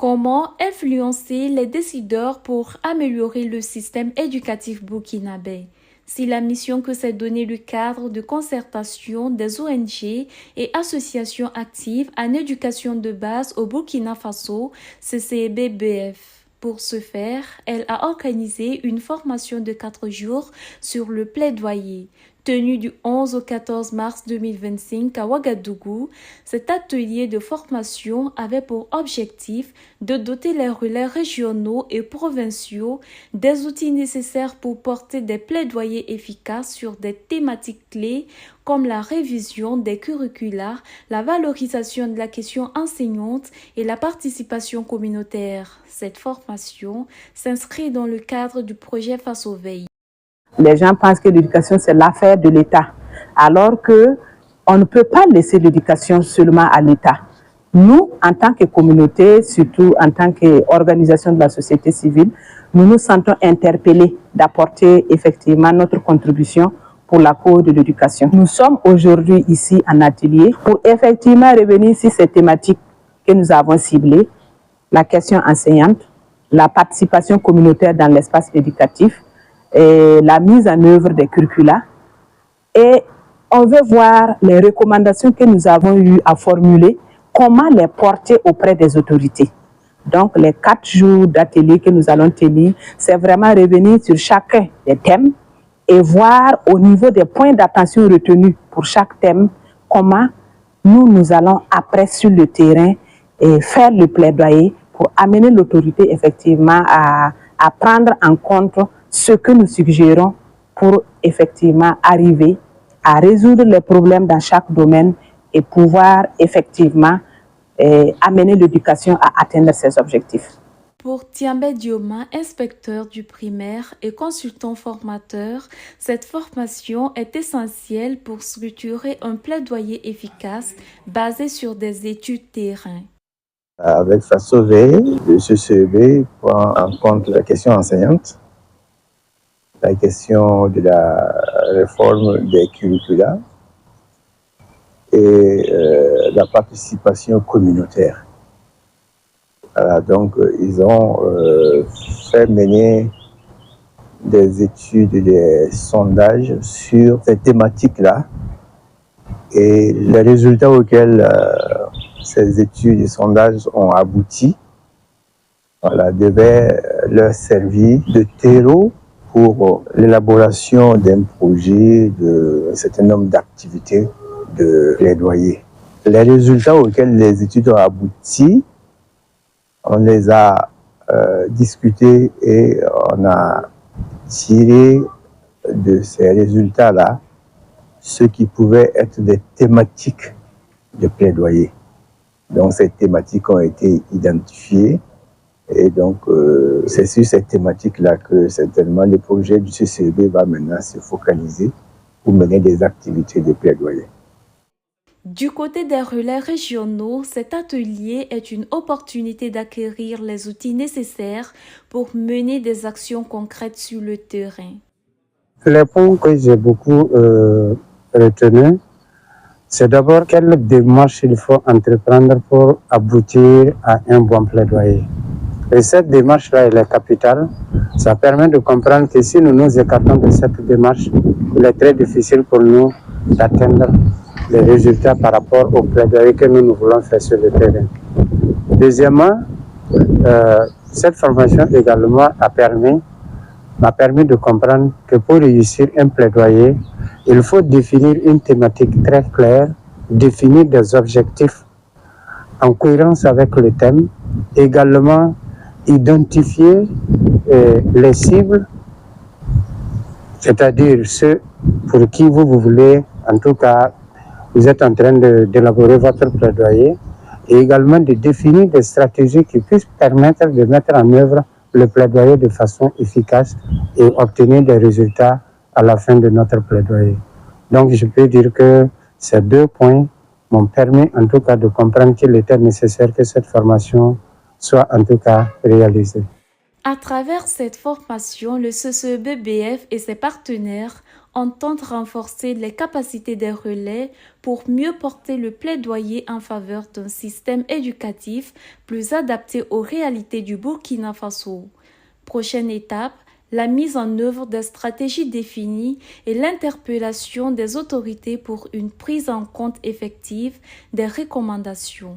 Comment influencer les décideurs pour améliorer le système éducatif burkinabé? Si la mission que s'est donnée le cadre de concertation des ONG et associations actives en éducation de base au Burkina Faso, CCBBF. Pour ce faire, elle a organisé une formation de 4 jours sur le plaidoyer. Tenu du 11 au 14 mars 2025 à Ouagadougou, cet atelier de formation avait pour objectif de doter les relais régionaux et provinciaux des outils nécessaires pour porter des plaidoyers efficaces sur des thématiques clés comme la révision des curricula, la valorisation de la question enseignante et la participation communautaire. Cette formation s'inscrit dans le cadre du projet Face aux veilles. Les gens pensent que l'éducation, c'est l'affaire de l'État, alors qu'on ne peut pas laisser l'éducation seulement à l'État. Nous, en tant que communauté, surtout en tant qu'organisation de la société civile, nous nous sentons interpellés d'apporter effectivement notre contribution pour la cause de l'éducation. Nous sommes aujourd'hui ici en atelier pour effectivement revenir sur ces thématiques que nous avons ciblées, la question enseignante, la participation communautaire dans l'espace éducatif, et la mise en œuvre des curricula. Et on veut voir les recommandations que nous avons eu à formuler, comment les porter auprès des autorités. Donc les 4 jours d'atelier que nous allons tenir, c'est vraiment revenir sur chacun des thèmes et voir au niveau des points d'attention retenus pour chaque thème, comment nous allons après sur le terrain et faire le plaidoyer pour amener l'autorité effectivement à prendre en compte ce que nous suggérons pour effectivement arriver à résoudre les problèmes dans chaque domaine et pouvoir effectivement amener l'éducation à atteindre ses objectifs. Pour Tiambé Dioma, inspecteur du primaire et consultant formateur, cette formation est essentielle pour structurer un plaidoyer efficace basé sur des études terrain. Avec Face aux veilles, le CCEB prend en compte la question enseignante, la question de la réforme des curricula et la participation communautaire. Voilà, donc ils ont fait mener des études, des sondages sur ces thématiques-là et les résultats auxquels ces études et sondages ont abouti, voilà, devaient leur servir de terreau pour l'élaboration d'un projet, d'un certain nombre d'activités de plaidoyer. Les résultats auxquels les études ont abouti, on les a discutés et on a tiré de ces résultats-là ce qui pouvait être des thématiques de plaidoyer. Donc ces thématiques ont été identifiées. Et donc, c'est sur cette thématique-là que certainement le projet du CCB va maintenant se focaliser pour mener des activités de plaidoyer. Du côté des relais régionaux, cet atelier est une opportunité d'acquérir les outils nécessaires pour mener des actions concrètes sur le terrain. Les points que j'ai beaucoup retenus, c'est d'abord quelle démarche il faut entreprendre pour aboutir à un bon plaidoyer. Et cette démarche-là, elle est capitale. Ça permet de comprendre que si nous nous écartons de cette démarche, il est très difficile pour nous d'atteindre les résultats par rapport au plaidoyer que nous voulons faire sur le terrain. Deuxièmement, cette formation également m'a permis de comprendre que pour réussir un plaidoyer, il faut définir une thématique très claire, définir des objectifs en cohérence avec le thème, également identifier les cibles, c'est-à-dire ceux pour qui vous voulez, en tout cas, vous êtes en train d'élaborer votre plaidoyer, et également de définir des stratégies qui puissent permettre de mettre en œuvre le plaidoyer de façon efficace et obtenir des résultats à la fin de notre plaidoyer. Donc je peux dire que ces 2 points m'ont permis en tout cas de comprendre qu'il était nécessaire que cette formation soit en tout cas réalisée. À travers cette formation, le CCEBBF et ses partenaires entendent renforcer les capacités des relais pour mieux porter le plaidoyer en faveur d'un système éducatif plus adapté aux réalités du Burkina Faso. Prochaine étape, la mise en œuvre des stratégies définies et l'interpellation des autorités pour une prise en compte effective des recommandations.